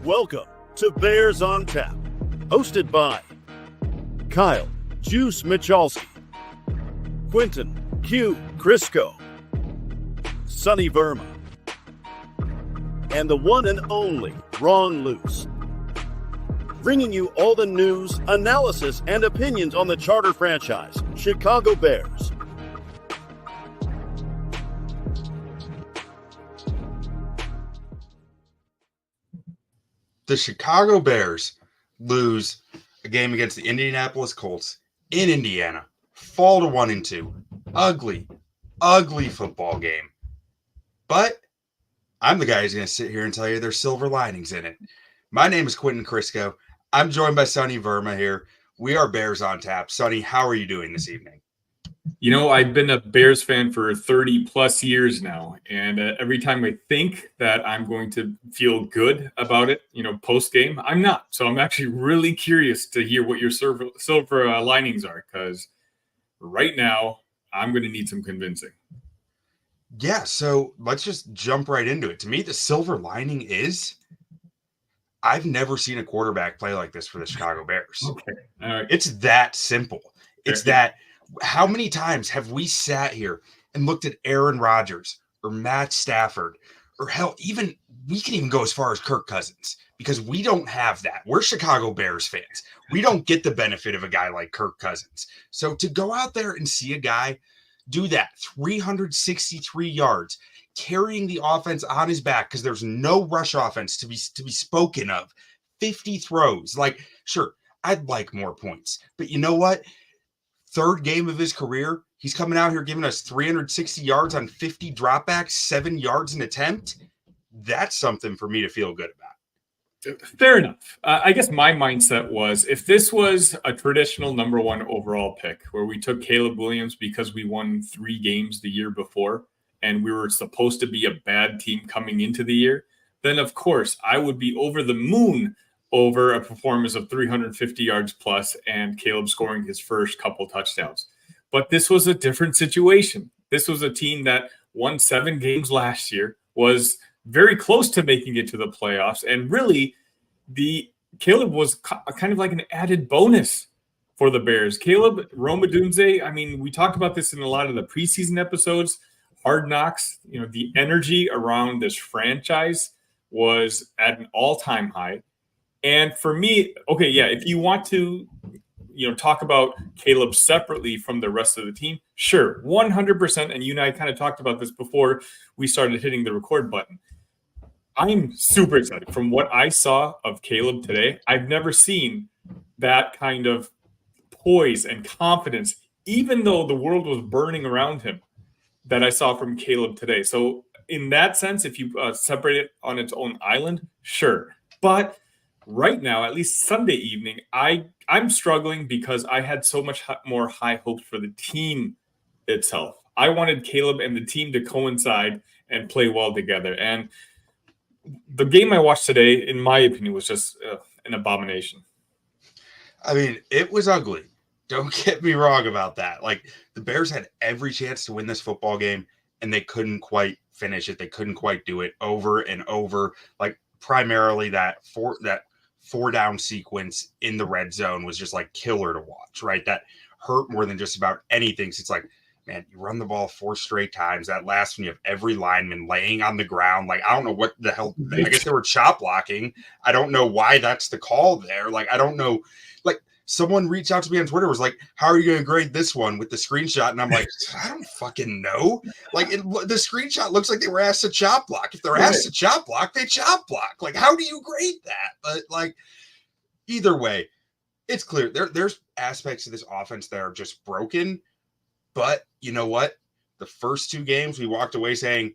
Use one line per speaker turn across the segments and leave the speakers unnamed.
Welcome to Bears on Tap, hosted by Kyle Juice Michalski, Quentin Q. Crisco, Sonny Verma, and the one and only Ron Luce. Bringing you all the news, analysis, and opinions on the charter franchise, Chicago Bears.
The Chicago Bears lose a game against the Indianapolis Colts in Indiana, fall to 1-2. Ugly football game. But I'm the guy who's going to sit here and tell you there's silver linings in it. My name is Quentin Crisco. I'm joined by Sonny Verma here. We are Bears on Tap. Sonny, how are you doing this evening?
You know, I've been a Bears fan for 30 plus years now. And every time I think that I'm going to feel good about it, post game, I'm not. So I'm actually really curious to hear what your silver linings are, because right now I'm going to need some convincing.
Yeah, so let's just jump right into it. To me, the silver lining is I've never seen a quarterback play like this for the Chicago Bears.
Okay. All right.
It's that simple. It's that. How many times have we sat here and looked at Aaron Rodgers or Matt Stafford, or hell, even we can even go as far as Kirk Cousins, because we don't have that. We're Chicago Bears fans. We don't get the benefit of a guy like Kirk Cousins. So to go out there and see a guy do that 363 yards, carrying the offense on his back because there's no rush offense to be spoken of, 50 throws. Like, sure, I'd like more points, but you know what? Third game of his career, he's coming out here giving us 360 yards on 50 dropbacks, 7 yards an attempt. That's something for me to feel good about.
Fair enough. I guess my mindset was, if this was a traditional number one overall pick where we took Caleb Williams because we won 3 games the year before and we were supposed to be a bad team coming into the year, then of course I would be over the moon over a performance of 350 yards plus and Caleb scoring his first couple touchdowns. But this was a different situation. This was a team that won 7 games last year, was very close to making it to the playoffs, and really Caleb was kind of like an added bonus for the Bears. Caleb Romadunze, I mean, we talked about this in a lot of the preseason episodes, Hard Knocks, the energy around this franchise was at an all-time high. And for me, okay, yeah, if you want to, talk about Caleb separately from the rest of the team, sure, 100%. And you and I kind of talked about this before we started hitting the record button. I'm super excited. From what I saw of Caleb today, I've never seen that kind of poise and confidence, even though the world was burning around him, that I saw from Caleb today. So in that sense, if you separate it on its own island, sure. But right now, at least Sunday evening, I'm struggling because I had so much more high hopes for the team itself. I wanted Caleb and the team to coincide and play well together. And the game I watched today, in my opinion, was just an abomination.
I mean, it was ugly. Don't get me wrong about that. Like, the Bears had every chance to win this football game, and they couldn't quite finish it. They couldn't quite do it over and over. Like, primarily that four down sequence in the red zone was just like killer to watch, right? That hurt more than just about anything. So it's like, man, you run the ball 4 straight times. That last one, you have every lineman laying on the ground. Like, I don't know what the hell. I guess they were chop blocking. I don't know why that's the call there. Like, I don't know. Like, someone reached out to me on Twitter, was like, how are you going to grade this one with the screenshot? And I'm like, I don't fucking know. Like, the screenshot looks like they were asked to chop block. If they're asked to chop block, they chop block. Like, how do you grade that? But, like, either way, it's clear. There's aspects of this offense that are just broken. But you know what? The first 2 games, we walked away saying,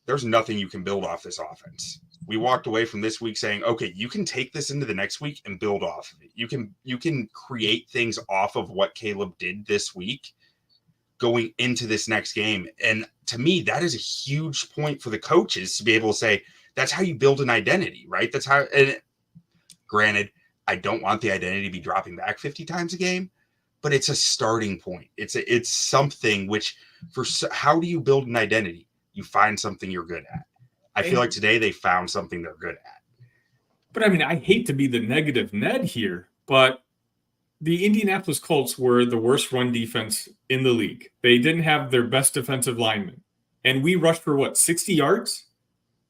there's nothing you can build off this offense. We walked away from this week saying, okay, you can take this into the next week and build off of it. You can create things off of what Caleb did this week going into this next game. And to me, that is a huge point for the coaches to be able to say, that's how you build an identity, right? That's how, and granted, I don't want the identity to be dropping back 50 times a game, but it's a starting point. It's something which, how do you build an identity? You find something you're good at. I feel like today they found something they're good at.
But I mean, I hate to be the negative Ned here, but the Indianapolis Colts were the worst run defense in the league. They didn't have their best defensive lineman. And we rushed for what, 60 yards?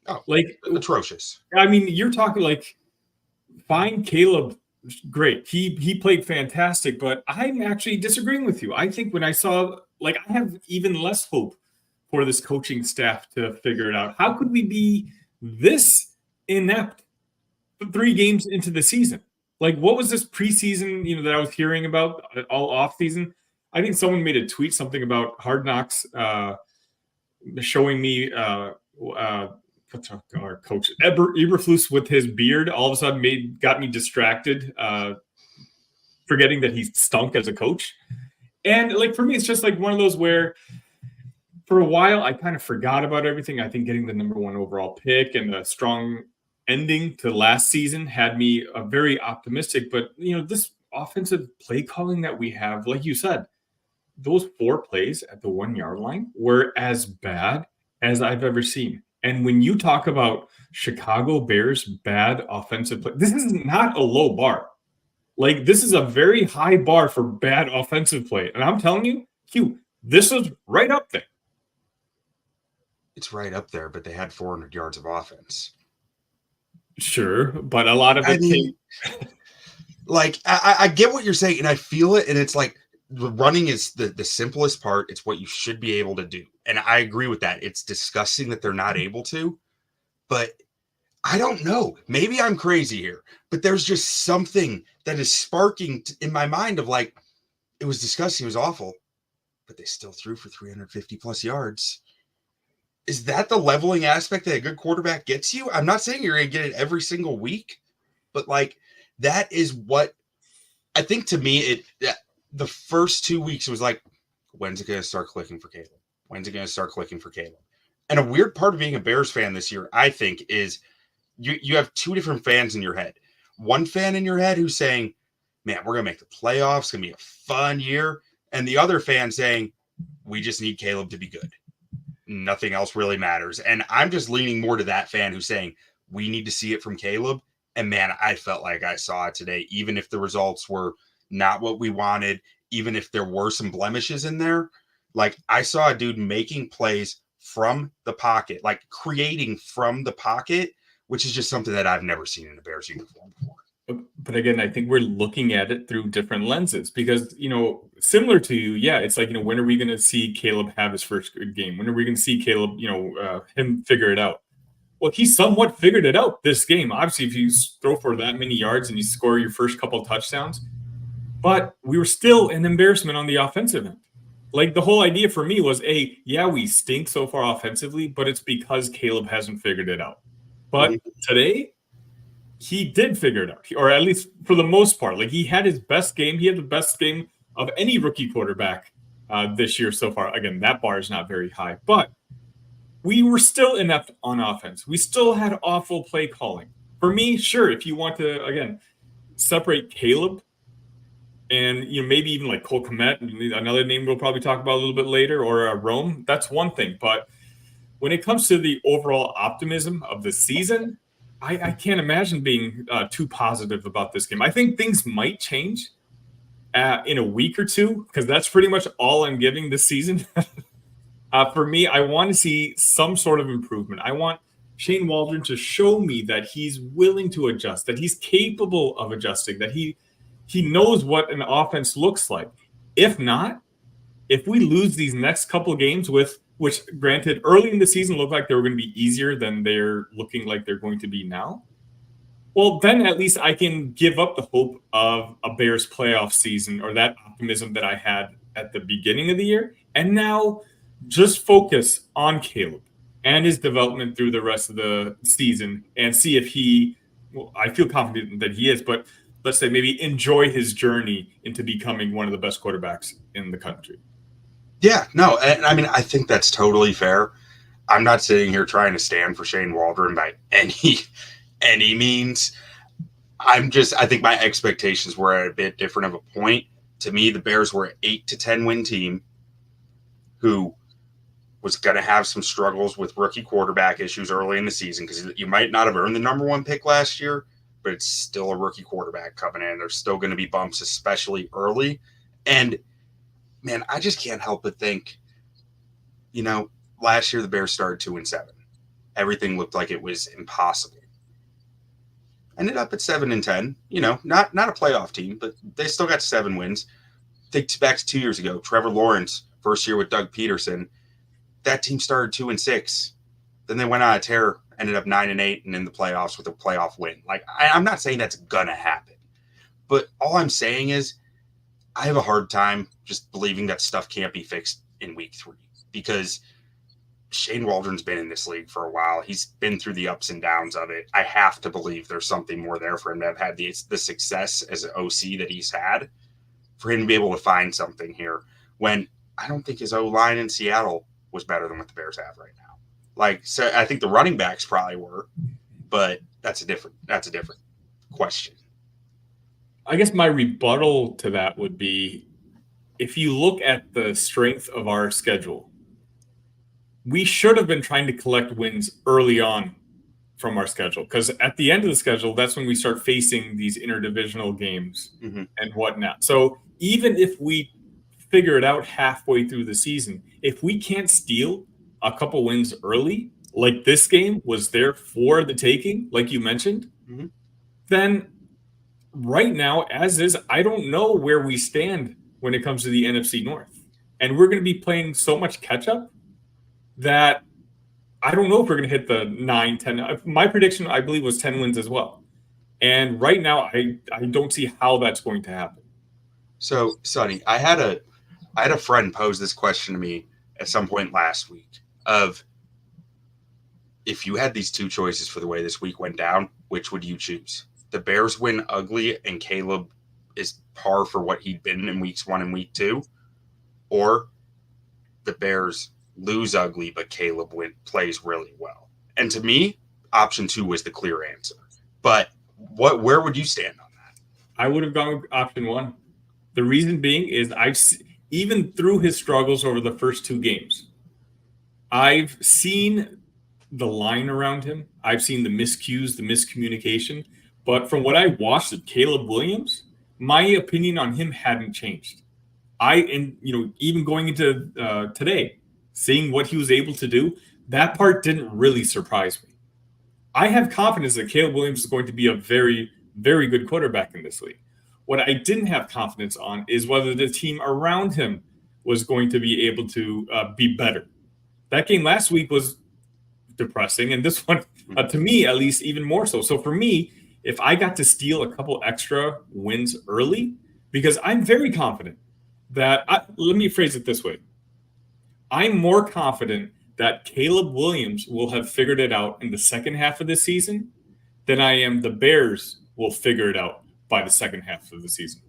Oh,
like
atrocious.
I mean, you're talking like, fine, Caleb, great. He played fantastic, but I'm actually disagreeing with you. I think when I saw, like, I have even less hope for this coaching staff to figure it out. How could we be this inept 3 games into the season? Like, what was this preseason, that I was hearing about all off season? I think someone made a tweet, something about Hard Knocks showing me what's our coach Eberflus with his beard all of a sudden got me distracted, forgetting that he stunk as a coach. And like, for me, it's just like one of those where for a while I kind of forgot about everything. I think getting the number 1 overall pick and a strong ending to last season had me very optimistic. But this offensive play calling that we have, like you said, those 4 plays at the 1-yard line were as bad as I've ever seen. And when you talk about Chicago Bears bad offensive play, this is not a low bar. Like, this is a very high bar for bad offensive play. And I'm telling you, Q, this is right up there.
It's right up there, but they had 400 yards of offense.
Sure, but a lot of it came.
Like, I get what you're saying, and I feel it, and it's like running is the simplest part. It's what you should be able to do. And I agree with that. It's disgusting that they're not able to, but I don't know. Maybe I'm crazy here, but there's just something that is sparking in my mind of like, it was disgusting. It was awful, but they still threw for 350 plus yards. Is that the leveling aspect that a good quarterback gets you? I'm not saying you're going to get it every single week, but like, that is what I think. To me, the first 2 weeks, it was like, when's it going to start clicking for Caleb? When's it going to start clicking for Caleb? And a weird part of being a Bears fan this year, I think, is you have 2 different fans in your head. One fan in your head who's saying, man, we're going to make the playoffs. It's going to be a fun year. And the other fan saying, we just need Caleb to be good. Nothing else really matters. And I'm just leaning more to that fan who's saying, we need to see it from Caleb. And man, I felt like I saw it today, even if the results were not what we wanted, even if there were some blemishes in there. Like, I saw a dude making plays from the pocket, like creating from the pocket, which is just something that I've never seen in a Bears uniform before.
But again, I think we're looking at it through different lenses because, similar to you, yeah, it's like, when are we going to see Caleb have his first good game? When are we going to see Caleb, him figure it out? Well, he somewhat figured it out this game. Obviously, if you throw for that many yards and you score your first couple of touchdowns, but we were still an embarrassment on the offensive end. Like, the whole idea for me was, we stink so far offensively, but it's because Caleb hasn't figured it out. But today, he did figure it out, or at least for the most part. Like, he had his best game. He had the best game of any rookie quarterback this year so far. Again, that bar is not very high, but we were still inept on offense. We still had awful play calling. For me, sure, if you want to, again, separate Caleb and maybe even like Cole Kmet, another name we'll probably talk about a little bit later, or Rome, that's one thing. But when it comes to the overall optimism of the season, I can't imagine being too positive about this game. I think things might change in a week or two, because that's pretty much all I'm giving this season. For me, I want to see some sort of improvement. I want Shane Waldron to show me that he's willing to adjust, that he's capable of adjusting, that he knows what an offense looks like. If not, if we lose these next couple of games which granted early in the season looked like they were going to be easier than they're looking like they're going to be now, well, then at least I can give up the hope of a Bears playoff season or that optimism that I had at the beginning of the year. And now just focus on Caleb and his development through the rest of the season and see if I feel confident that he is, but let's say maybe enjoy his journey into becoming one of the best quarterbacks in the country.
Yeah, no, and I mean, I think that's totally fair. I'm not sitting here trying to stand for Shane Waldron by any means. I think my expectations were at a bit different of a point. To me, the Bears were an 8 to 10 win team who was going to have some struggles with rookie quarterback issues early in the season because you might not have earned the number one pick last year, but it's still a rookie quarterback coming in. There's still going to be bumps, especially early. And, man, I just can't help but think, last year the Bears started 2-7. Everything looked like it was impossible. Ended up at 7-10. Not a playoff team, but they still got 7 wins. Think back to 2 years ago, Trevor Lawrence, first year with Doug Peterson. That team started 2-6. Then they went on a tear, ended up 9-8, and in the playoffs with a playoff win. Like, I'm not saying that's gonna happen, but all I'm saying is I have a hard time just believing that stuff can't be fixed in week 3 because Shane Waldron's been in this league for a while. He's been through the ups and downs of it. I have to believe there's something more there for him to have had the success as an OC that he's had, for him to be able to find something here when I don't think his O-line in Seattle was better than what the Bears have right now. So I think the running backs probably were, but that's a different question.
I guess my rebuttal to that would be, if you look at the strength of our schedule, we should have been trying to collect wins early on from our schedule, because at the end of the schedule, that's when we start facing these interdivisional games and whatnot. So even if we figure it out halfway through the season, if we can't steal a couple wins early, like this game was there for the taking, like you mentioned, then right now, as is, I don't know where we stand when it comes to the NFC North. And we're going to be playing so much catch-up that I don't know if we're going to hit the 9, 10. My prediction, I believe, was 10 wins as well. And right now, I don't see how that's going to happen.
So, Sonny, I had a friend pose this question to me at some point last week of, if you had these two choices for the way this week went down, which would you choose? The Bears win ugly and Caleb is par for what he'd been in weeks 1 and week 2, or the Bears lose ugly but Caleb plays really well? And to me, option 2 was the clear answer. But where would you stand on that?
I would have gone with option 1. The reason being is even through his struggles over the first 2 games, I've seen the line around him. I've seen the miscues, the miscommunication. But from what I watched of Caleb Williams, my opinion on him hadn't changed. Even going into today, seeing what he was able to do, that part didn't really surprise me. I have confidence that Caleb Williams is going to be a very, very good quarterback in this league. What I didn't have confidence on is whether the team around him was going to be able to be better. That game last week was depressing, and this one, to me at least, even more so. So for me, if I got to steal a couple extra wins early, because I'm very confident that, let me phrase it this way. I'm more confident that Caleb Williams will have figured it out in the second half of the season than I am the Bears will figure it out by the second half of the season.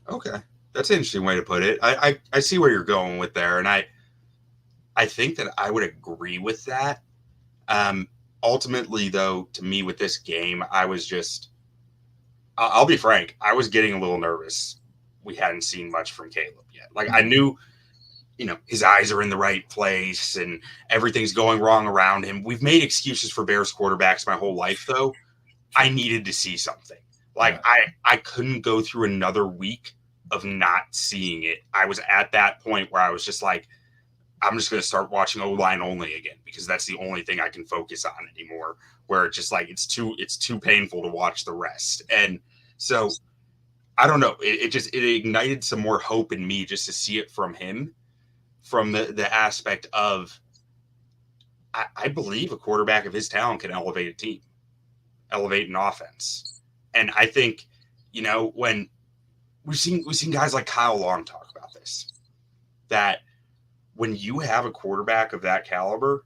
Okay. That's an interesting way to put it. I see where you're going with there, and I think that I would agree with that. Ultimately, though, to me with this game, I was just – I'll be frank, I was getting a little nervous. We hadn't seen much from Caleb yet. Like, I knew, his eyes are in the right place and everything's going wrong around him. We've made excuses for Bears quarterbacks my whole life, though. I needed to see something. Like, I couldn't go through another week of not seeing it. I was at that point where I was just like, I'm just going to start watching O-line only again, because that's the only thing I can focus on anymore, where it's just like, it's too painful to watch the rest. And so I don't know. It ignited some more hope in me just to see it from him, from the aspect of, I believe a quarterback of his talent can elevate a team, elevate an offense. And I think, when we've seen guys like Kyle Long talk about this, that when you have a quarterback of that caliber,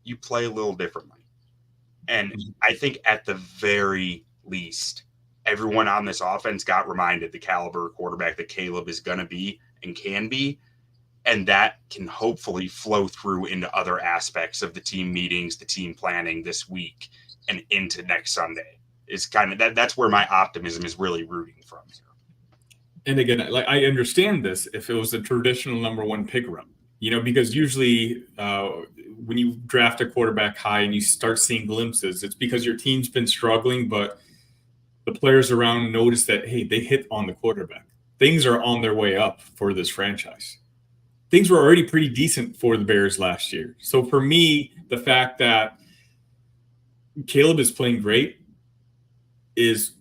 you play a little differently. And I think at the very least, everyone on this offense got reminded the caliber quarterback that Caleb is going to be and can be. And that can hopefully flow through into other aspects of the team meetings, the team planning this week and into next Sunday. Is kind of that's where my optimism is really rooting from here.
And again, like, I understand this if it was a traditional number 1 pick run. Because usually when you draft a quarterback high and you start seeing glimpses, it's because your team's been struggling, but the players around notice that, hey, they hit on the quarterback. Things are on their way up for this franchise. Things were already pretty decent for the Bears last year. So for me, the fact that Caleb is playing great is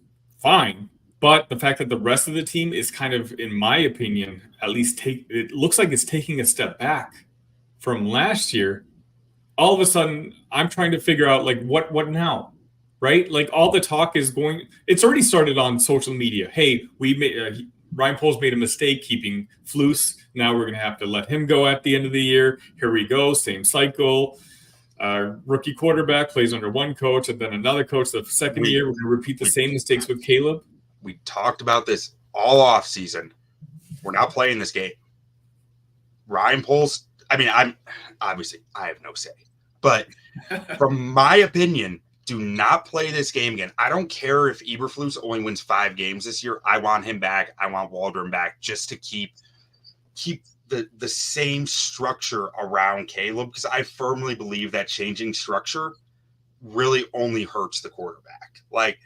fine. But the fact that the rest of the team is kind of, in my opinion, at least it looks like it's taking a step back from last year. All of a sudden, I'm trying to figure out like what now, right? Like all the talk is going. It's already started on social media. Hey, we made Ryan Poles made a mistake keeping Flus. Now we're going to have to let him go at the end of the year. Here we go, same cycle. Rookie quarterback plays under one coach and then another coach the second year. We're going to repeat the same mistakes with Caleb.
We talked about this all off season. We're not playing this game. Ryan Poles, I have no say. But from my opinion, do not play this game again. I don't care if Eberflus only wins 5 games this year. I want him back. I want Waldron back just to keep the same structure around Caleb, because I firmly believe that changing structure really only hurts the quarterback. Like,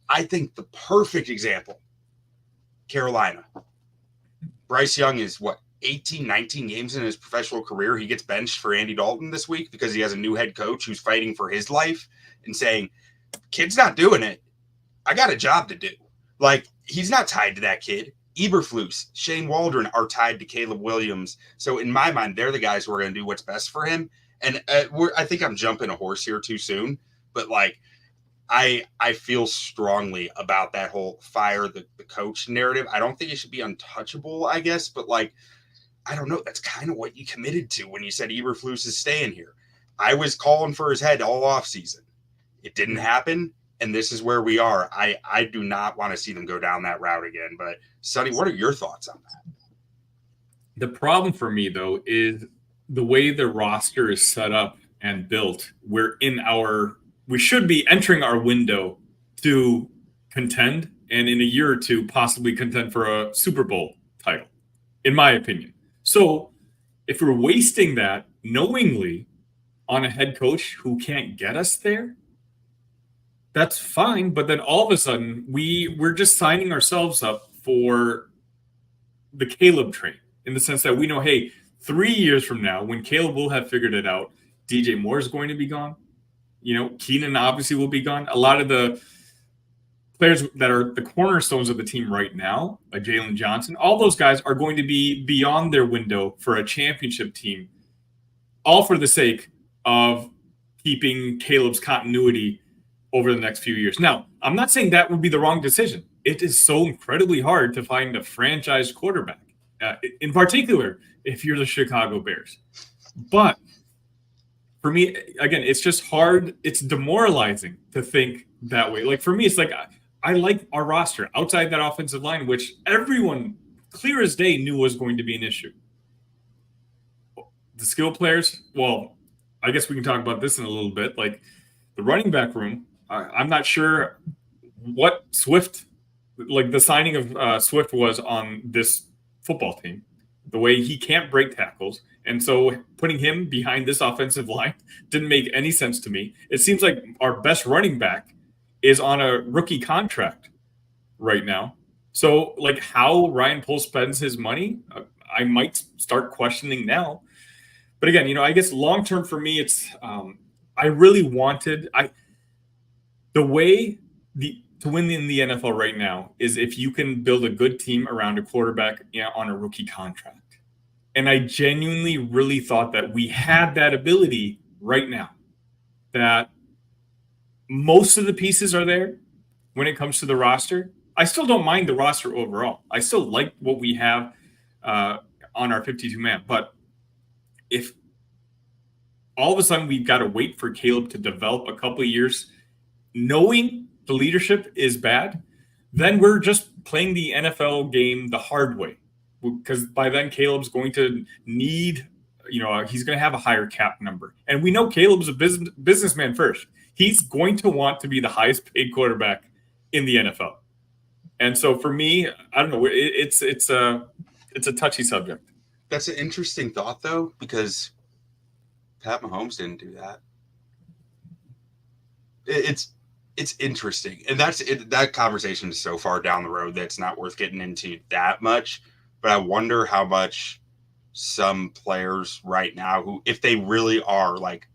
I think the perfect example, Carolina. Bryce Young is, 18, 19 games in his professional career. He gets benched for Andy Dalton this week because he has a new head coach who's fighting for his life and saying, kid's not doing it. I got a job to do. Like, he's not tied to that kid. Eberflus, Shane Waldron are tied to Caleb Williams. So in my mind, they're the guys who are going to do what's best for him. And I think I'm jumping a horse here too soon, but like, I feel strongly about that whole fire the coach narrative. I don't think it should be untouchable, I guess, but like, I don't know. That's kind of what you committed to when you said Eberflus is staying here. I was calling for his head all off season. It didn't happen, and this is where we are. I do not want to see them go down that route again. But Sonny, what are your thoughts on that?
The problem for me, though, is the way the roster is set up and built. We should be entering our window to contend, and in a year or two, possibly contend for a Super Bowl title, in my opinion. So if we're wasting that knowingly on a head coach who can't get us there, that's fine. But then all of a sudden, we're just signing ourselves up for the Caleb train, in the sense that we know, hey, 3 years from now, when Caleb will have figured it out, DJ Moore is going to be gone. Keenan obviously will be gone. A lot of the players that are the cornerstones of the team right now, like Jalen Johnson, all those guys are going to be beyond their window for a championship team, all for the sake of keeping Caleb's continuity over the next few years. Now, I'm not saying that would be the wrong decision. It is so incredibly hard to find a franchise quarterback, in particular, if you're the Chicago Bears. But for me, again, it's just hard. It's demoralizing to think that way. Like, for me, it's like I like our roster outside that offensive line, which everyone clear as day knew was going to be an issue. The skill players, well, I guess we can talk about this in a little bit. Like the running back room, I'm not sure what Swift, like the signing of Swift was on this football team, the way he can't break tackles. And so putting him behind this offensive line didn't make any sense to me. It seems like our best running back is on a rookie contract right now. So like how Ryan Poles spends his money, I might start questioning now. But again, I guess long-term for me, it's I really wanted the way to win in the NFL right now is if you can build a good team around a quarterback on a rookie contract. And I genuinely really thought that we had that ability right now, that most of the pieces are there when it comes to the roster. I still don't mind the roster overall. I still like what we have on our 52-man. But if all of a sudden we've got to wait for Caleb to develop a couple of years, knowing the leadership is bad, then we're just playing the NFL game the hard way. Because by then Caleb's going to need, he's going to have a higher cap number. And we know Caleb's a businessman first. He's going to want to be the highest paid quarterback in the NFL. And so for me, I don't know, it's a touchy subject.
That's an interesting thought, though, because Pat Mahomes didn't do that. It's interesting, and that conversation is so far down the road that it's not worth getting into that much. But I wonder how much some players right now, who, if they really are like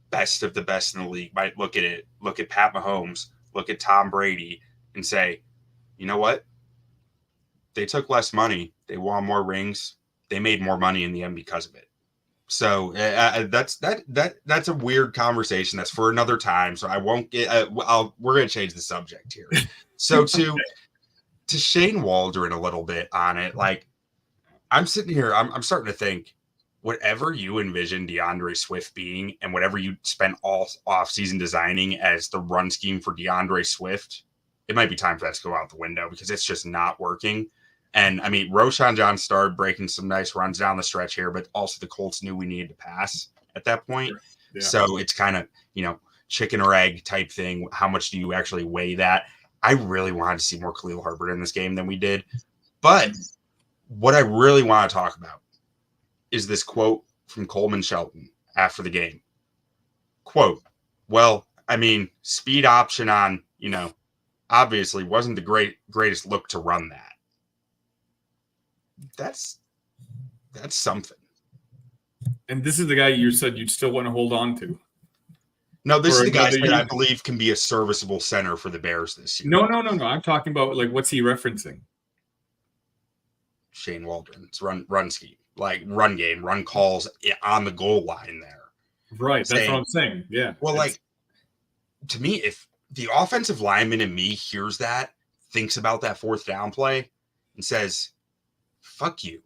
best of the best in the league, might look at Pat Mahomes, look at Tom Brady, and say, you know what? They took less money, they won more rings, they made more money in the end because of it. So that's a weird conversation. That's for another time. So I won't get. We're going to change the subject here. So to Shane Waldron a little bit on it. Like, I'm sitting here. I'm starting to think, whatever you envision DeAndre Swift being, and whatever you spent all offseason designing as the run scheme for DeAndre Swift, it might be time for that to go out the window because it's just not working. And I mean, Roshan John started breaking some nice runs down the stretch here, but also the Colts knew we needed to pass at that point. Yeah. So it's kind of, chicken or egg type thing. How much do you actually weigh that? I really wanted to see more Khalil Herbert in this game than we did. But what I really want to talk about is this quote from Coleman Shelton after the game. Quote, well, I mean, speed option on, obviously wasn't the greatest look to run that. That's something.
And this is the guy you said you'd still want to hold on to.
No, this is the guy that I believe can be a serviceable center for the Bears this year.
No. I'm talking about, like, what's he referencing?
Shane Waldron's run scheme, like run game, run calls on the goal line there.
Right, that's what I'm saying. Yeah.
Well, like, to me, if the offensive lineman in me hears that, thinks about that fourth down play, and says, fuck you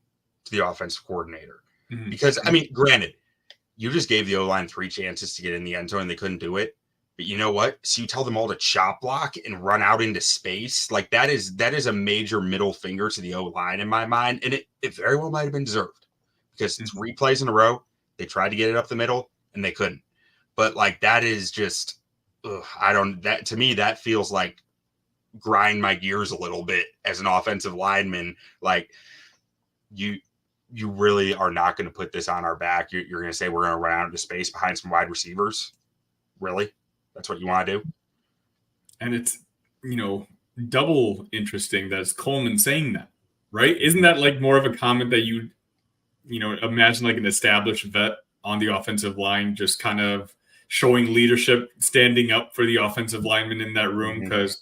to the offensive coordinator. Mm-hmm. Because, I mean, granted, you just gave the O-line 3 chances to get in the end zone and they couldn't do it. But you know what? So you tell them all to chop block and run out into space. Like, that is a major middle finger to the O-line in my mind. And it very well might have been deserved because 3 plays in a row, they tried to get it up the middle and they couldn't. But, like, that is just, to me, that feels like grind my gears a little bit as an offensive lineman. Like, you really are not going to put this on our back. You're going to say we're going to run out into space behind some wide receivers? Really? That's what you want to do?
And it's, double interesting that it's Coleman saying that, right? Isn't that like more of a comment that you imagine like an established vet on the offensive line just kind of showing leadership, standing up for the offensive lineman in that room? Because,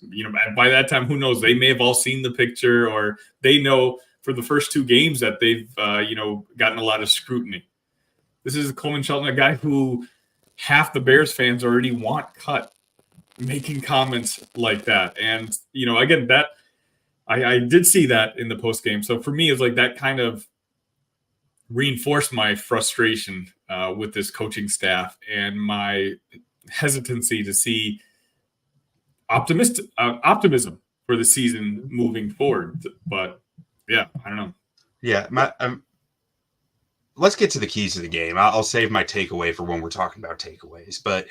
by that time, who knows? They may have all seen the picture, or they know for the first 2 games that they've, gotten a lot of scrutiny. This is Coleman Shelton, a guy who half the Bears fans already want cut, making comments like that. And, again, that I did see that in the post game. So for me, it's like that kind of reinforced my frustration with this coaching staff and my hesitancy to see optimism for the season moving forward. But yeah, I don't know.
Yeah, let's get to the keys of the game. I'll save my takeaway for when we're talking about takeaways. But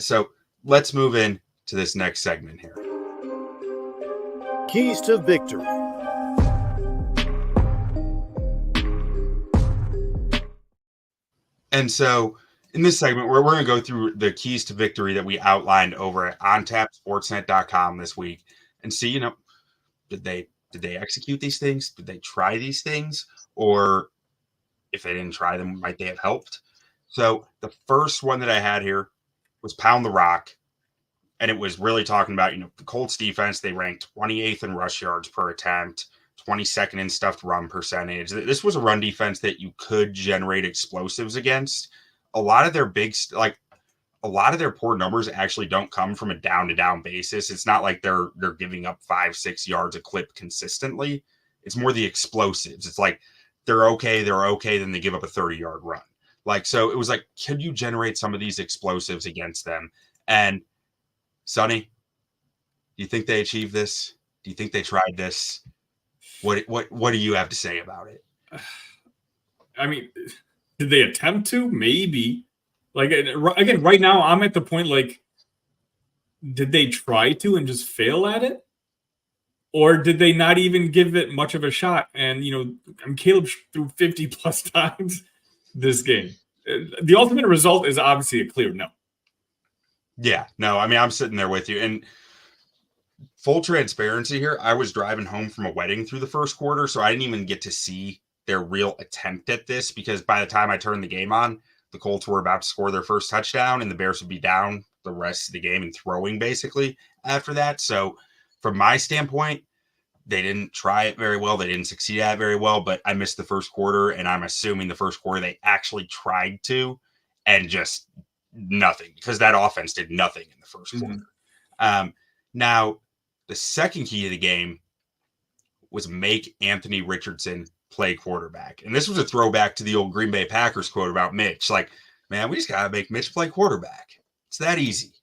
so let's move in to this next segment here.
Keys to victory.
And so in this segment, we're going to go through the keys to victory that we outlined over at ontapsportsnet.com this week and see, did they execute these things? Did they try these things? Or if they didn't try them, might they have helped? So the first one that I had here was pound the rock. And it was really talking about, the Colts defense, they ranked 28th in rush yards per attempt, 22nd in stuffed run percentage. This was a run defense that you could generate explosives against. A lot of their poor numbers actually don't come from a down-to-down basis. It's not like they're giving up 5-6 yards a clip consistently. It's more the explosives. It's like they're okay, then they give up a 30-yard run. Like, so it was like, could you generate some of these explosives against them? And Sonny, do you think they achieved this? Do you think they tried this? What do you have to say about it?
I mean, did they attempt to? Maybe. Like, again, right now, I'm at the point, like, did they try to and just fail at it? Or did they not even give it much of a shot? And, Caleb threw 50 plus times this game. The ultimate result is obviously a clear no.
Yeah, no, I mean, I'm sitting there with you. And full transparency here, I was driving home from a wedding through the first quarter, so I didn't even get to see their real attempt at this, because by the time I turned the game on, the Colts were about to score their first touchdown and the Bears would be down the rest of the game and throwing basically after that. So from my standpoint, they didn't try it very well. They didn't succeed at it very well, but I missed the first quarter, and I'm assuming the first quarter they actually tried to, and just nothing, because that offense did nothing in the first quarter. Now, the second key to the game was make Anthony Richardson play quarterback. And this was a throwback to the old Green Bay Packers quote about Mitch. Like, man, we just got to make Mitch play quarterback. It's that easy.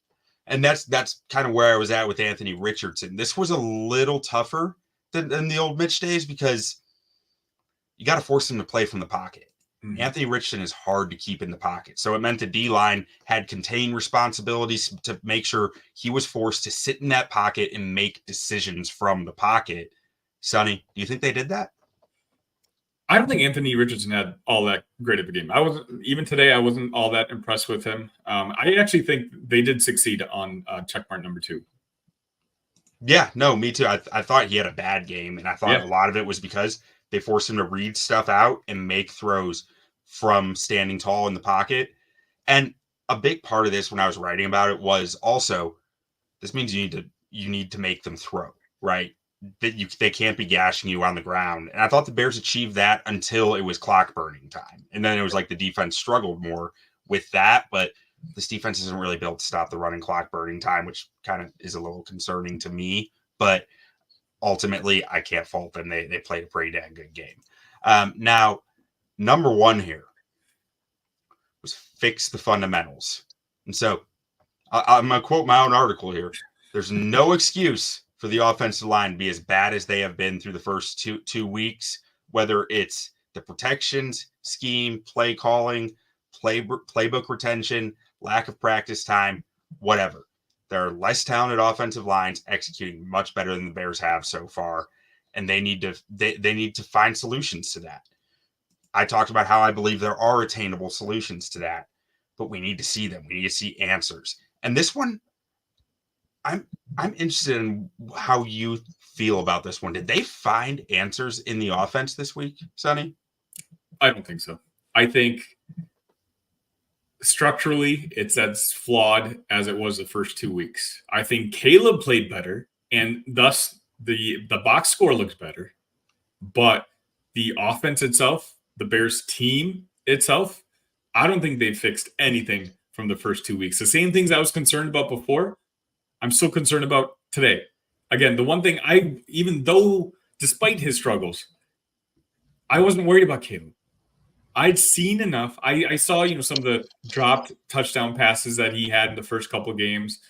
And that's kind of where I was at with Anthony Richardson. This was a little tougher than the old Mitch days, because you got to force him to play from the pocket. Mm-hmm. Anthony Richardson is hard to keep in the pocket. So it meant the D-line had contained responsibilities to make sure he was forced to sit in that pocket and make decisions from the pocket. Sonny, do you think they did that?
I don't think Anthony Richardson had all that great of a game. I wasn't all that impressed with him. I actually think they did succeed on checkmark number 2.
Yeah, no, me too. I thought he had a bad game, and I thought a lot of it was because they forced him to read stuff out and make throws from standing tall in the pocket. And a big part of this, when I was writing about it, was also, this means you need to make them throw, right? They can't be gashing you on the ground. And I thought the Bears achieved that until it was clock burning time. And then it was like the defense struggled more with that, but this defense isn't really built to stop the running clock burning time, which kind of is a little concerning to me. But ultimately, I can't fault them. They played a pretty dang good game. Now, number 1 here was fix the fundamentals. And so I'm going to quote my own article here. There's no excuse for the offensive line to be as bad as they have been through the first two weeks, whether it's the protections, scheme, play calling, playbook retention, lack of practice time, whatever. There are less talented offensive lines executing much better than the Bears have so far, and they need to find solutions to that. I talked about how I believe there are attainable solutions to that, but we need to see them. We need to see answers. And this one, I'm interested in how you feel about this one. Did they find answers in the offense this week, Sonny?
I don't think so. I think structurally it's as flawed as it was the first 2 weeks. I think Caleb played better, and thus the box score looks better. But the offense itself, the Bears team itself, I don't think they fixed anything from the first 2 weeks. The same things I was concerned about before, I'm still concerned about today. Again, the one thing even though despite his struggles, I wasn't worried about Caleb. I'd seen enough. I saw, some of the dropped touchdown passes that he had in the first couple of games,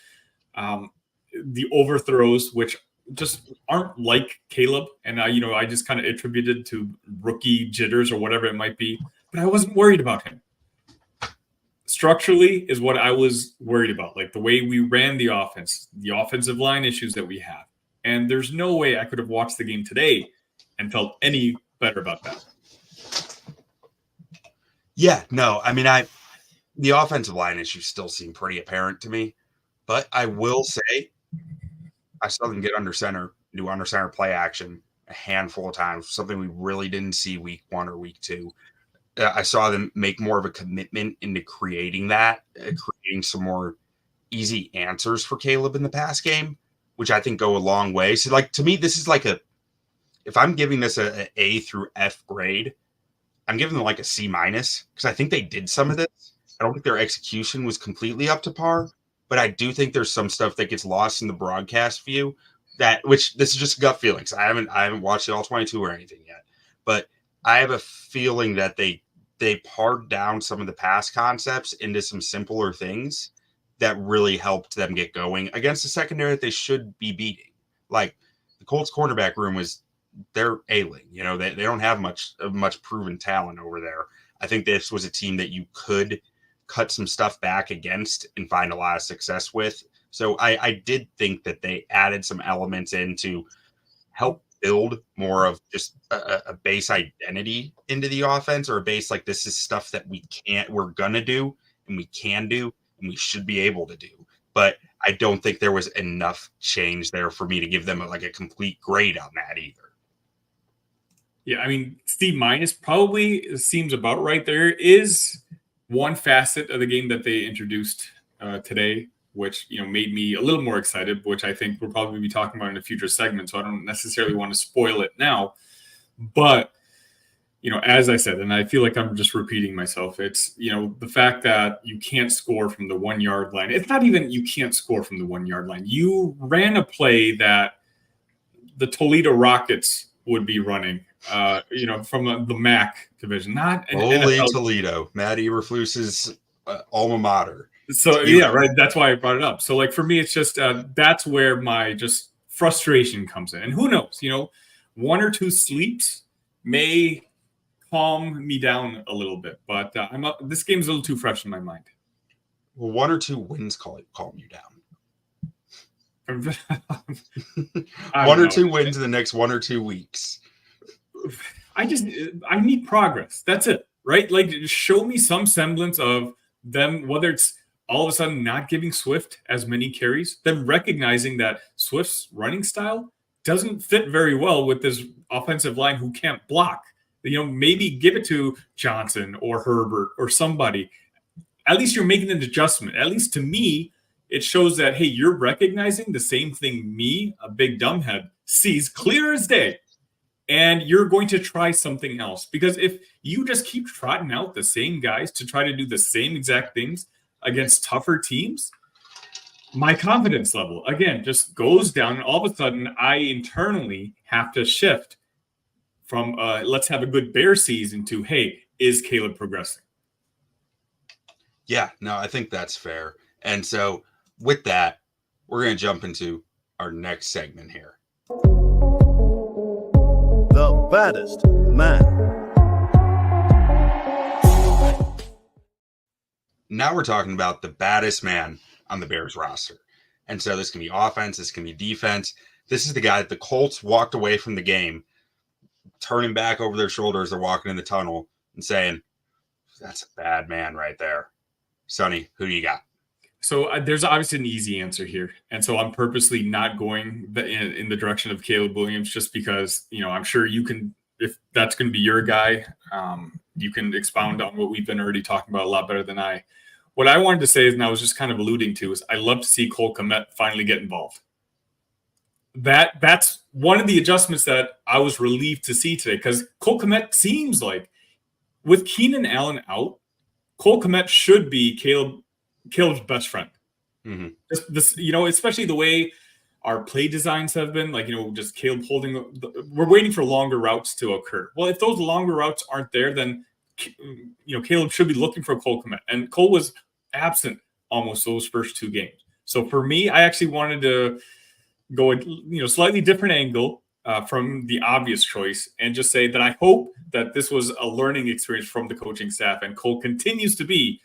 the overthrows, which just aren't like Caleb. And I just kind of attributed to rookie jitters or whatever it might be. But I wasn't worried about him. Structurally is what I was worried about, like the way we ran the offense, the offensive line issues that we have. And there's no way I could have watched the game today and felt any better about that.
Yeah, no, I mean, the offensive line issues still seem pretty apparent to me, but I will say I saw them get do under center play action a handful of times, something we really didn't see week 1 or week 2. I saw them make more of a commitment into creating that, creating some more easy answers for Caleb in the pass game, which I think go a long way. So, like, to me, this is like if I'm giving this a A through F grade, I'm giving them like a C- because I think they did some of this. I don't think their execution was completely up to par, but I do think there's some stuff that gets lost in the broadcast view which this is just gut feelings. I haven't watched it all 22 or anything yet, but I have a feeling that they pared down some of the pass concepts into some simpler things that really helped them get going against the secondary that they should be beating. Like the Colts cornerback room they're ailing. They don't have much proven talent over there. I think this was a team that you could cut some stuff back against and find a lot of success with. So I did think that they added some elements into help build more of just a base identity into the offense, or a base like, this is stuff that we're gonna do and we can do and we should be able to do. But I don't think there was enough change there for me to give them a complete grade on that either.
Yeah, I mean, C- probably seems about right. There is one facet of the game that they introduced today, which made me a little more excited, which I think we'll probably be talking about in a future segment. So I don't necessarily want to spoil it now. But as I said, and I feel like I'm just repeating myself, it's the fact that you can't score from the 1 yard line. It's not even you can't score from the 1 yard line. You ran a play that the Toledo Rockets would be running. From the MAC division, not an
Holy
NFL.
Toledo, Matt Eberflus's alma mater.
So yeah, right. That's why I brought it up. So for me, it's just that's where my just frustration comes in. And who knows, 1 or 2 sleeps may calm me down a little bit. But this game's a little too fresh in my mind.
Well, 1 or 2 wins calm you down. 1 or 2 wins in the next 1 or 2 weeks.
I need progress. That's it, right? Show me some semblance of them, whether it's all of a sudden not giving Swift as many carries, then recognizing that Swift's running style doesn't fit very well with this offensive line who can't block. Maybe give it to Johnson or Herbert or somebody. At least you're making an adjustment. At least to me, it shows that, hey, you're recognizing the same thing me, a big dumbhead, sees clear as day. And you're going to try something else. Because if you just keep trotting out the same guys to try to do the same exact things against tougher teams, my confidence level, again, just goes down. And all of a sudden, I internally have to shift from let's have a good Bear season to, hey, is Caleb progressing?
Yeah, no, I think that's fair. And so with that, we're going to jump into our next segment here.
The baddest man.
Now we're talking about the baddest man on the Bears roster. And so this can be offense, this can be defense. This is the guy that the Colts walked away from the game, turning back over their shoulders, they're walking in the tunnel and saying, that's a bad man right there. Sonny, who do you got?
So there's obviously an easy answer here. And so I'm purposely not going in the direction of Caleb Williams just because, I'm sure you can, if that's going to be your guy, you can expound on what we've been already talking about a lot better than I. What I wanted to say is, and I was just kind of alluding to, is I love to see Cole Kmet finally get involved. That's one of the adjustments that I was relieved to see today, because Cole Kmet seems like, with Keenan Allen out, Cole Kmet should be Caleb's best friend.
Mm-hmm.
This, especially the way our play designs have been, just Caleb holding. We're waiting for longer routes to occur. Well, if those longer routes aren't there, then Caleb should be looking for Cole Kmet, and Cole was absent almost those first 2 games. So for me, I actually wanted to go a slightly different angle from the obvious choice, and just say that I hope that this was a learning experience from the coaching staff, and Cole continues to be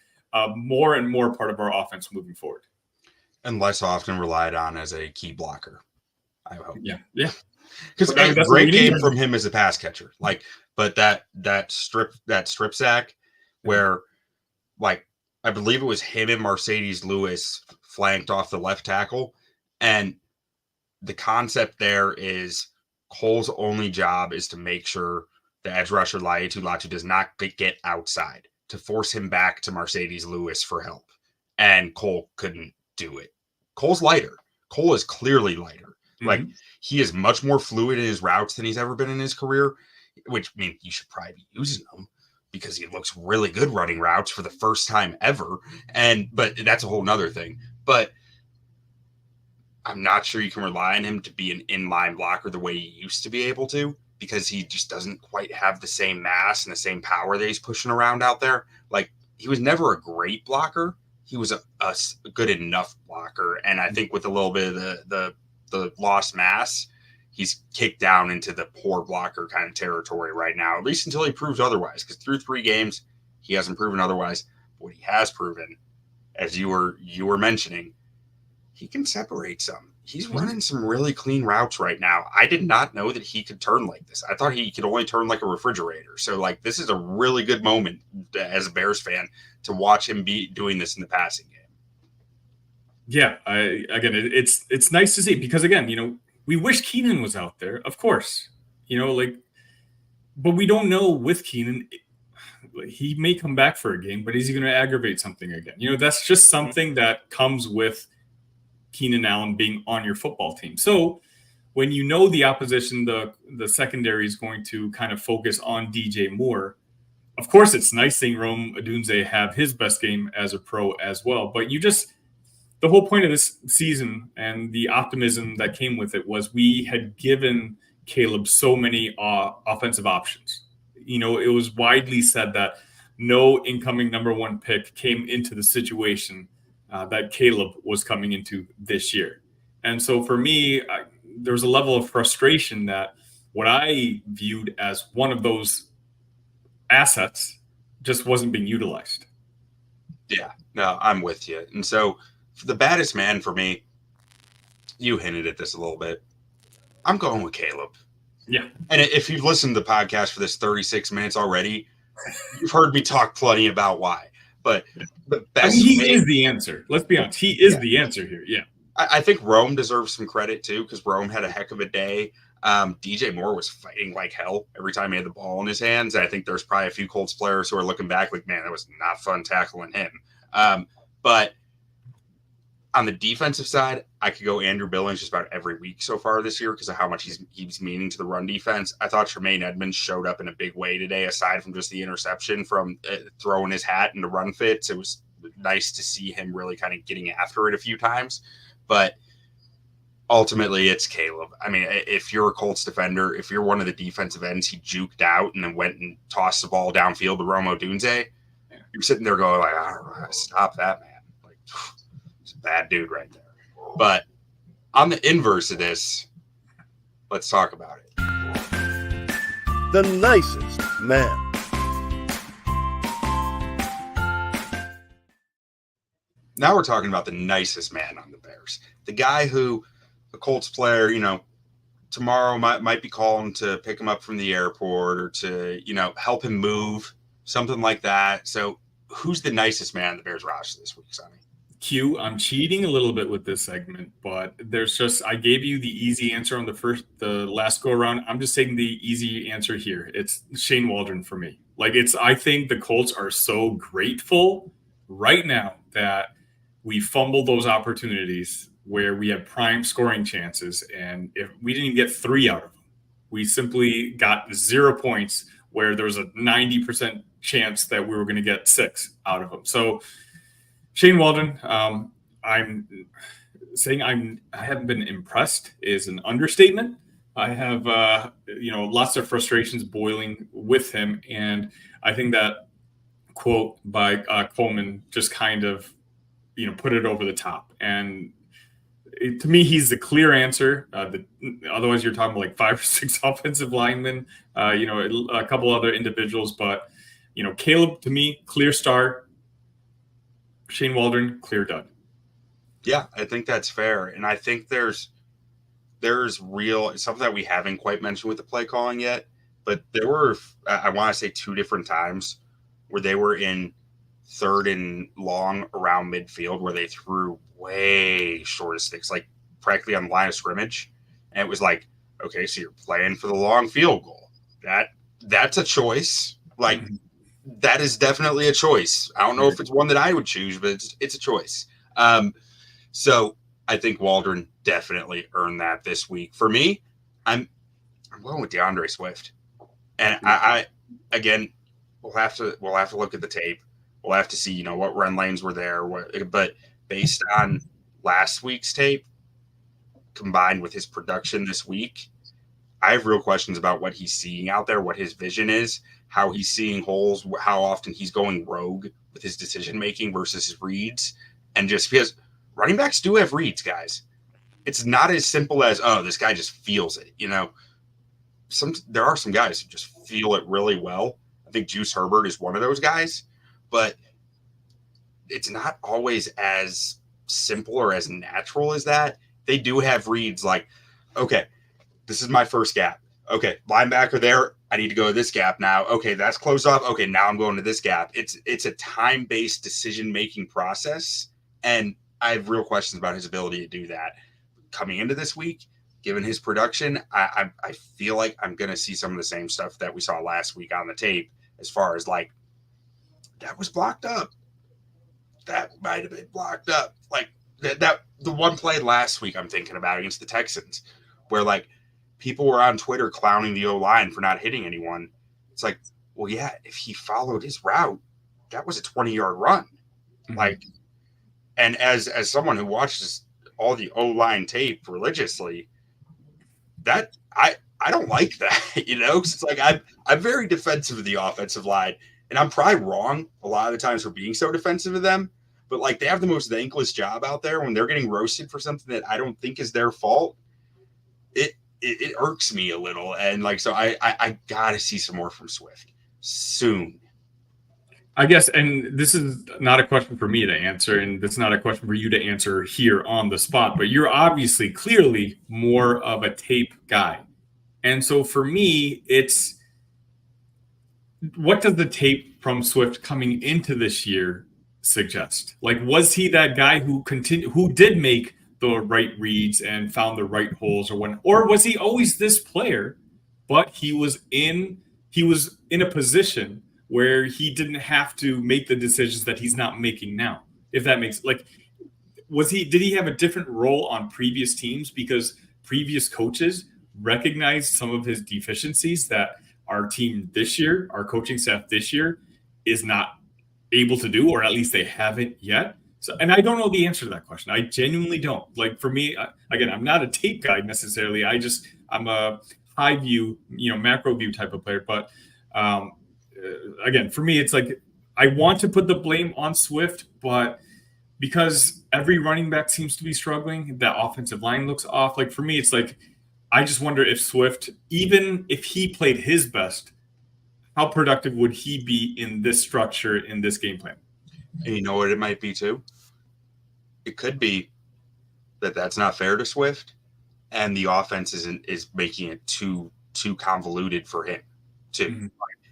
more and more part of our offense moving forward.
And less often relied on as a key blocker, I hope.
Yeah.
Because a great game from him as a pass catcher. But that strip sack where, I believe it was him and Mercedes Lewis flanked off the left tackle. And the concept there is Cole's only job is to make sure the edge rusher Laiatu Latu does not get outside, to force him back to Mercedes Lewis for help. And Cole couldn't do it. Cole's lighter. Cole is clearly lighter. Mm-hmm. He is much more fluid in his routes than he's ever been in his career, which means you should probably be using them because he looks really good running routes for the first time ever. But that's a whole nother thing. But I'm not sure you can rely on him to be an inline blocker the way he used to be able to, because he just doesn't quite have the same mass and the same power that he's pushing around out there. He was never a great blocker. He was a good enough blocker. And I think with a little bit of the lost mass, he's kicked down into the poor blocker kind of territory right now, at least until he proves otherwise. Because through 3 games, he hasn't proven otherwise. What he has proven, as you were mentioning, he can separate some. he's running some really clean routes right now. I did not know that he could turn like this. I thought he could only turn like a refrigerator. So, like, this is a really good moment as a Bears fan to watch him be doing this in the passing game.
Yeah, it's nice to see because, again, we wish Keenan was out there, of course, but we don't know with Keenan. He may come back for a game, but is he going to aggravate something again? That's just something that comes with Keenan Allen being on your football team. So when the opposition, the secondary is going to kind of focus on DJ Moore, of course, it's nice seeing Rome Odunze have his best game as a pro as well. But the whole point of this season and the optimism that came with it was we had given Caleb so many offensive options. It was widely said that no incoming number one pick came into the situation that Caleb was coming into this year. And so for me, there was a level of frustration that what I viewed as one of those assets just wasn't being utilized.
Yeah, no, I'm with you. And so for the baddest man for me, you hinted at this a little bit. I'm going with Caleb.
Yeah.
And if you've listened to the podcast for this 36 minutes already, you've heard me talk plenty about why. But the best
he is the answer. Let's be honest. He is the answer here. Yeah.
I think Rome deserves some credit too, because Rome had a heck of a day. DJ Moore was fighting like hell every time he had the ball in his hands. I think there's probably a few Colts players who are looking back like, man, that was not fun tackling him. But on the defensive side, I could go Andrew Billings just about every week so far this year because of how much he's meaning to the run defense. I thought Tremaine Edmonds showed up in a big way today, aside from just the interception from throwing his hat into run fits. It was nice to see him really kind of getting after it a few times. But ultimately, it's Caleb. I mean, if you're a Colts defender, if you're one of the defensive ends, he juked out and then went and tossed the ball downfield to Rome Odunze, you're sitting there going like, oh, stop that, man. Like, it's a bad dude right there. But on the inverse of this, let's talk about it.
The nicest man.
Now we're talking about the nicest man on the Bears. The guy who, a Colts player, tomorrow might be calling to pick him up from the airport or to, help him move, something like that. So who's the nicest man on the Bears roster this week, Sonny?
Q, I'm cheating a little bit with this segment, but I gave you the easy answer on the last go around. I'm just taking the easy answer here. It's Shane Waldron for me. I think the Colts are so grateful right now that we fumbled those opportunities where we had prime scoring chances. And if we didn't even get 3 out of them, we simply got 0 points where there was a 90% chance that we were going to get 6 out of them. So Shane Waldron, I'm saying I haven't been impressed is an understatement. I have, lots of frustrations boiling with him. And I think that quote by Coleman just kind of, put it over the top. And to me, he's the clear answer. Otherwise, you're talking about like 5 or 6 offensive linemen, a couple other individuals. But, Caleb, to me, clear star. Shane Waldron, clear dud.
Yeah, I think that's fair. And I think there's real something that we haven't quite mentioned with the play calling yet. But there were, I want to say 2 different times where they were in 3rd and long around midfield where they threw way short of sticks, like practically on the line of scrimmage. And it was like, okay, so you're playing for the long field goal. That's a choice. Like, that is definitely a choice. I don't know if it's one that I would choose, but it's a choice. So I think Waldron definitely earned that this week. For me, I'm going with DeAndre Swift. And I again, we'll have to look at the tape. We'll have to see, what run lanes were there. But based on last week's tape, combined with his production this week, I have real questions about what he's seeing out there, what his vision is, how he's seeing holes, how often he's going rogue with his decision-making versus his reads. And just because running backs do have reads, guys. It's not as simple as, oh, this guy just feels it. There are some guys who just feel it really well. I think Juice Herbert is one of those guys. But it's not always as simple or as natural as that. they do have reads like, okay, this is my first gap. Okay, linebacker there. I need to go to this gap now. Okay, that's closed off. Okay, now I'm going to this gap. It's a time-based decision-making process, and I have real questions about his ability to do that. Coming into this week, given his production, I feel like I'm going to see some of the same stuff that we saw last week on the tape as far as like, that was blocked up. That might have been blocked up. Like that the one play last week I'm thinking about against the Texans where like people were on Twitter clowning the O-line for not hitting anyone. It's like, well, yeah, if he followed his route, that was a 20-yard run. Mm-hmm. Like, and as someone who watches all the O-line tape religiously, that I don't like that, you know, because it's like I'm very defensive of the offensive line, and I'm probably wrong a lot of the times for being so defensive of them. But like they have the most thankless job out there when they're getting roasted for something that I don't think is their fault. It irks me a little, and like so I gotta see some more from Swift soon.
I guess, and this is not a question for me to answer, and this is not a question for you to answer here on the spot, but you're obviously clearly more of a tape guy. And so for me, it's what does the tape from Swift coming into this year suggest? Like, was he that guy who did make the right reads and found the right holes, or was he always this player, but he was in a position where he didn't have to make the decisions that he's not making now? If that makes, like, did he have a different role on previous teams because previous coaches recognized some of his deficiencies that our team this year, our coaching staff this year, is not able to do, or at least they haven't yet? So, and I don't know the answer to that question. I genuinely don't. Like, for me, again, I'm not a tape guy necessarily. I'm a high view, macro view type of player. But again, for me, it's like I want to put the blame on Swift, but because every running back seems to be struggling, that offensive line looks off. Like, for me, it's like I just wonder if Swift, even if he played his best, how productive would he be in this structure, in this game plan?
And you know what it might be too? It could be that that's not fair to Swift, and the offense is making it too convoluted for him too. Mm-hmm.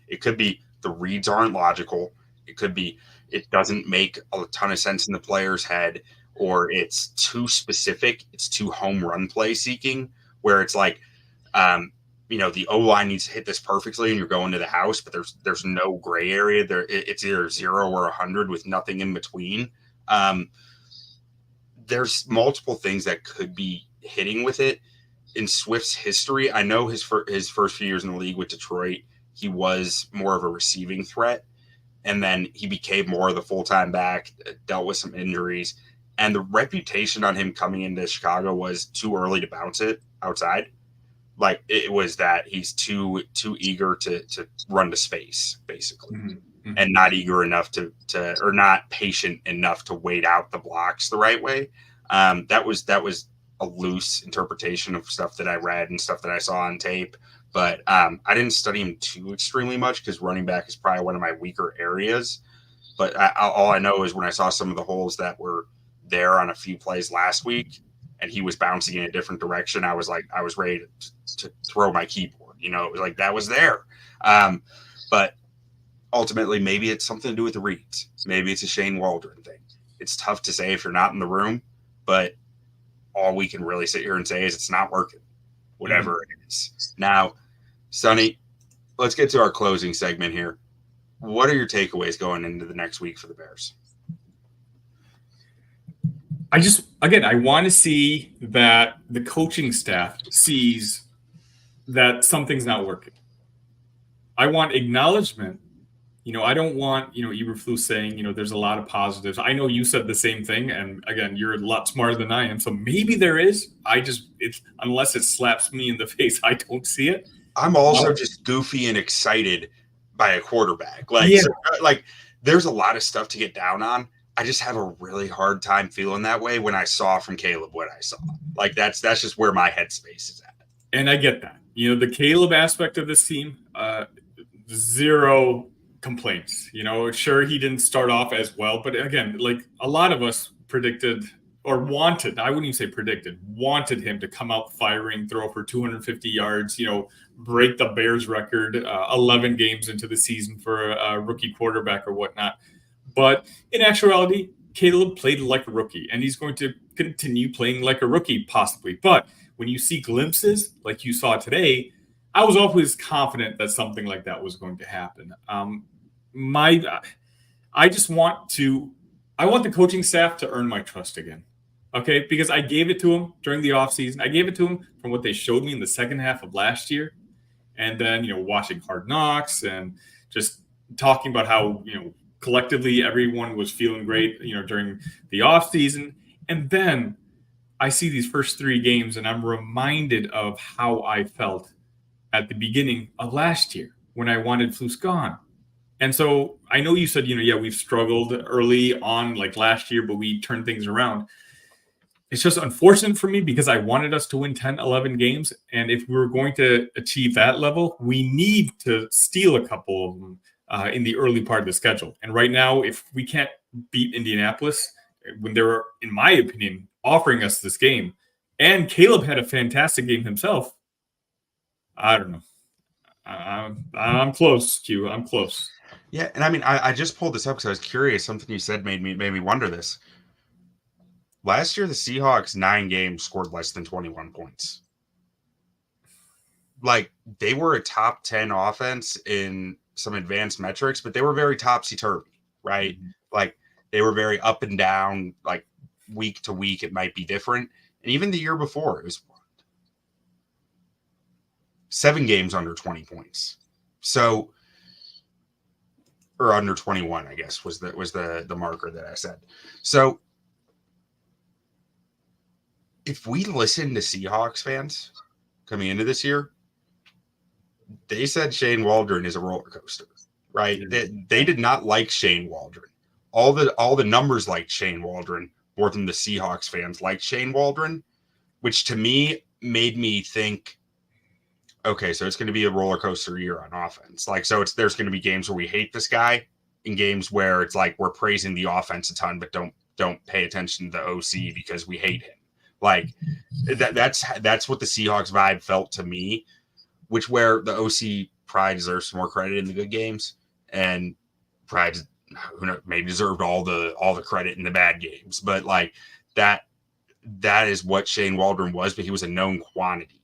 It could be the reads aren't logical. It could be it doesn't make a ton of sense in the player's head, or it's too specific. It's too home run play seeking, where it's like, the O-line needs to hit this perfectly and you're going to the house, but there's no gray area there. It's either 0 or 100 with nothing in between. There's multiple things that could be hitting with it. In Swift's history, I know his first few years in the league with Detroit, he was more of a receiving threat. And then he became more of the full-time back, dealt with some injuries. And the reputation on him coming into Chicago was too early to bounce it outside. Like, it was that he's too eager to run to space, basically, mm-hmm. and not eager enough or not patient enough to wait out the blocks the right way. That was a loose interpretation of stuff that I read and stuff that I saw on tape. But I didn't study him too extremely much because running back is probably one of my weaker areas. But all I know is when I saw some of the holes that were there on a few plays last week, and he was bouncing in a different direction, I was ready to throw my keyboard. It was like that was there. But ultimately, maybe it's something to do with the reads. Maybe it's a Shane Waldron thing. It's tough to say if you're not in the room, but all we can really sit here and say is it's not working, whatever mm-hmm. it is. Now, Sonny, let's get to our closing segment here. What are your takeaways going into the next week for the Bears? I want to see that the coaching staff sees that something's not working. I want acknowledgement. I don't want, Eberflus saying, there's a lot of positives. I know you said the same thing. And again, you're a lot smarter than I am. So maybe there is. Unless it slaps me in the face, I don't see it. I'm also just goofy and excited by a quarterback. Like there's a lot of stuff to get down on. I just have a really hard time feeling that way when I saw from Caleb what I saw. Like that's just where my headspace is at.
And I get that. The Caleb aspect of this team, zero complaints. Sure, he didn't start off as well, but again, like a lot of us predicted, or wanted, I wouldn't even say predicted, wanted him to come out firing, throw for 250 yards, break the Bears record 11 games into the season for a rookie quarterback or whatnot. But in actuality, Caleb played like a rookie, and he's going to continue playing like a rookie, possibly. But when you see glimpses like you saw today, I was always confident that something like that was going to happen. I just want the coaching staff to earn my trust again. Okay, because I gave it to him during the offseason. I gave it to him from what they showed me in the second half of last year. And then, watching Hard Knocks and just talking about how, collectively everyone was feeling great, during the offseason. And then I see these first 3 games and I'm reminded of how I felt at the beginning of last year when I wanted Flus gone. And so I know you said, we've struggled early on like last year, but we turned things around. It's just unfortunate for me because I wanted us to win 10, 11 games. And if we were going to achieve that level, we need to steal a couple of them in the early part of the schedule. And right now, if we can't beat Indianapolis, when they were, in my opinion, offering us this game, and Caleb had a fantastic game himself, I don't know. I'm close, Q. I'm close.
Yeah, and I mean, I just pulled this up because I was curious. Something you said made me wonder this. Last year, the Seahawks 9 games scored less than 21 points. Like, they were a top 10 offense in some advanced metrics, but they were very topsy-turvy, right? Mm-hmm. Like, they were very up and down, like, week to week, it might be different. And even the year before, it was 7 games under 20 points. So, or under 21, I guess, was the marker that I said. So, if we listen to Seahawks fans coming into this year, they said Shane Waldron is a roller coaster, right? They did not like Shane Waldron. All the numbers liked Shane Waldron more than the Seahawks fans liked Shane Waldron, which to me made me think, okay, so it's going to be a roller coaster year on offense. Like, so there's going to be games where we hate this guy and games where it's like we're praising the offense a ton, but don't pay attention to the OC because we hate him. Like that's what the Seahawks vibe felt to me, which where the OC probably deserves some more credit in the good games, and probably maybe deserved all the credit in the bad games. But like that is what Shane Waldron was, but he was a known quantity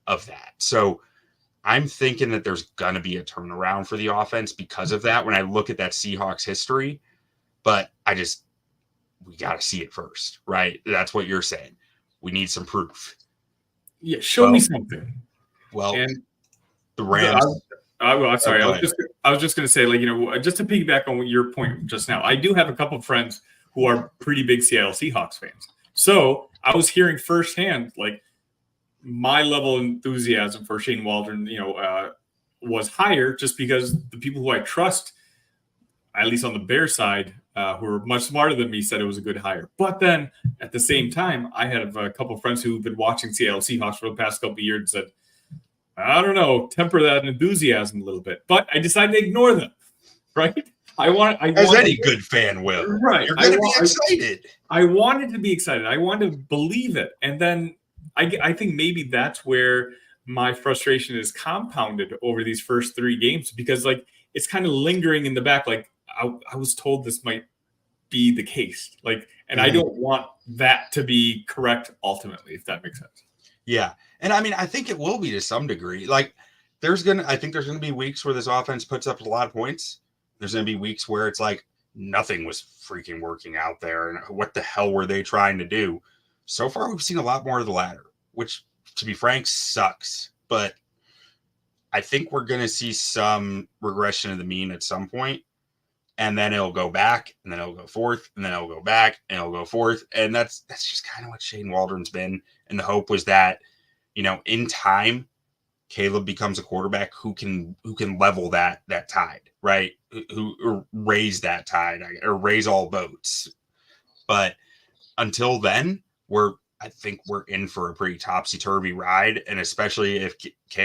of that. So I'm thinking that there's gonna be a turnaround for the offense because of that when I look at that Seahawks history. But we got to see it first, right? That's what you're saying. We need some proof.
Yeah, show me something.
Well, and the Rams.
I'm sorry. I was just going to say, like, just to piggyback on your point just now, I do have a couple of friends who are pretty big Seattle Seahawks fans. So I was hearing firsthand, like, my level of enthusiasm for Shane Waldron, was higher just because the people who I trust, at least on the Bears side, who are much smarter than me, said it was a good hire. But then at the same time, I have a couple of friends who've been watching Seattle Seahawks for the past couple of years and said, I don't know, temper that enthusiasm a little bit. But I decided to ignore them, right?
As any good fan will.
Right.
You're going to be excited.
I wanted to be excited. I wanted to believe it. And then I think maybe that's where my frustration is compounded over these first 3 games because, like, it's kind of lingering in the back. Like, I was told this might be the case. Like, and I don't want that to be correct ultimately, if that makes sense.
Yeah. And I mean, I think it will be to some degree. Like, I think there's going to be weeks where this offense puts up a lot of points. There's going to be weeks where it's like nothing was freaking working out there. And what the hell were they trying to do? So far, we've seen a lot more of the latter, which, to be frank, sucks. But I think we're going to see some regression of the mean at some point. And then it'll go back, and then it'll go forth, and then it'll go back, and it'll go forth. And that's just kind of what Shane Waldron's been. And the hope was that, in time, Caleb becomes a quarterback who can level that tide, right? Who raise that tide or raise all boats. But until then, I think we're in for a pretty topsy-turvy ride. And especially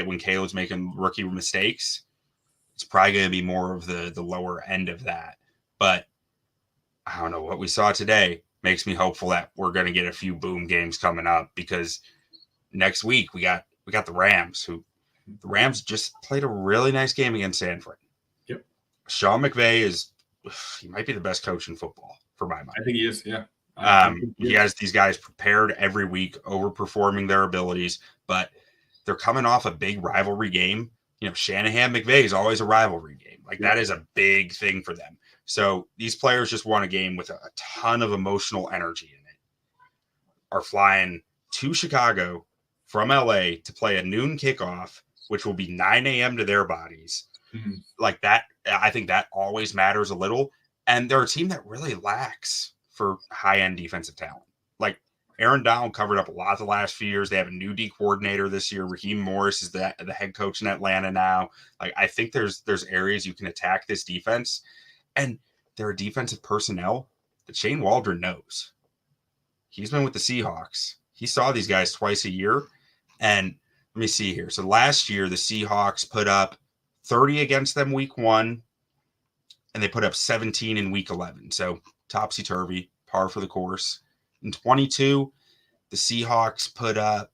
when Caleb's making rookie mistakes, it's probably going to be more of the lower end of that. But I don't know what we saw today. makes me hopeful that we're going to get a few boom games coming up, because next week we got the Rams, who the Rams just played a really nice game against Sanford.
Yep.
Sean McVay he might be the best coach in football for my mind.
I think he is. Yeah.
He has these guys prepared every week, overperforming their abilities, but they're coming off a big rivalry game. You know, Shanahan McVay is always a rivalry game. Like, that is a big thing for them. So these players just won a game with a ton of emotional energy in it, are flying to Chicago from LA to play a noon kickoff, which will be 9 a.m. to their bodies.
Mm-hmm.
Like that, I think that always matters a little. And they're a team that really lacks for high-end defensive talent. Like, Aaron Donald covered up a lot the last few years. They have a new D coordinator this year. Raheem Morris is the head coach in Atlanta now. Like, I think there's areas you can attack this defense. And there are defensive personnel that Shane Waldron knows. He's been with the Seahawks. He saw these guys twice a year. And let me see here. So last year, the Seahawks put up 30 against them week 1, and they put up 17 in week 11. So topsy-turvy, par for the course. In 22, the Seahawks put up,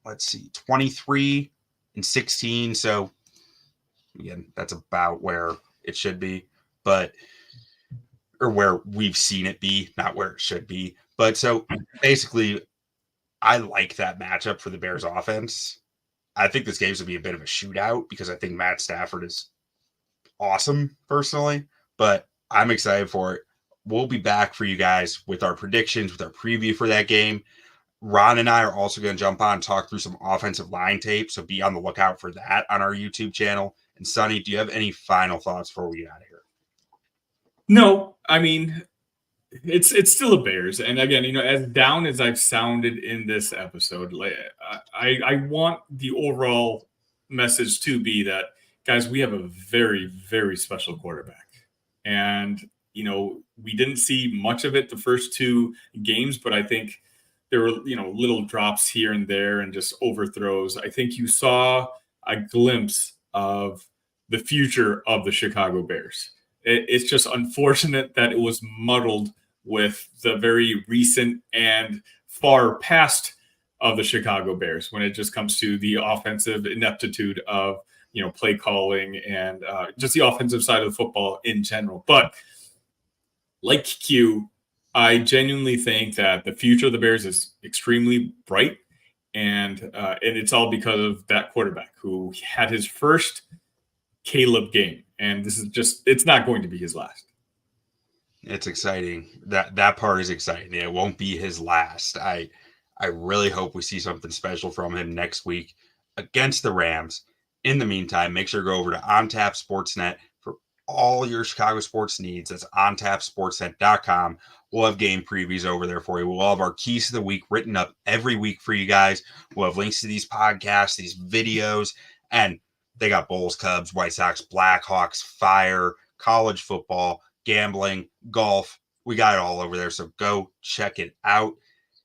23 and 16. So, again, that's about where it should be, or where we've seen it be, not where it should be. But so basically, I like that matchup for the Bears offense. I think this game's going to be a bit of a shootout, because I think Matt Stafford is awesome personally, but I'm excited for it. We'll be back for you guys with our predictions, with our preview for that game. Ron and I are also going to jump on and talk through some offensive line tape, so be on the lookout for that on our YouTube channel. And Sonny, do you have any final thoughts before we get out of here?
No, I mean, it's still the Bears. And again, you know, as down as I've sounded in this episode, I want the overall message to be that, guys, we have a very, very special quarterback. And, you know, we didn't see much of it the first 2 games, but I think there were, you know, little drops here and there and just overthrows. I think you saw a glimpse of the future of the Chicago Bears. It's just unfortunate that it was muddled with the very recent and far past of the Chicago Bears when it just comes to the offensive ineptitude of, you know, play calling and just the offensive side of the football in general. But like Q, I genuinely think that the future of the Bears is extremely bright, and it's all because of that quarterback who had his first Caleb game, and this is it's not going to be his last.
It's exciting. That part is exciting. It won't be his last. I really hope we see something special from him next week against the Rams. In the meantime, make sure to go over to OnTap Sportsnet for all your Chicago sports needs. That's ontapsportsnet.com. We'll have game previews over there for you. We'll have our keys of the week written up every week for you guys. We'll have links to these podcasts, these videos, and they got Bulls, Cubs, White Sox, Blackhawks, Fire, college football, gambling, golf. We got it all over there, so go check it out.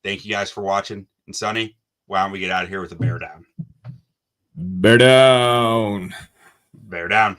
Thank you guys for watching. And Sonny, why don't we get out of here with a bear down?
Bear down.
Bear down.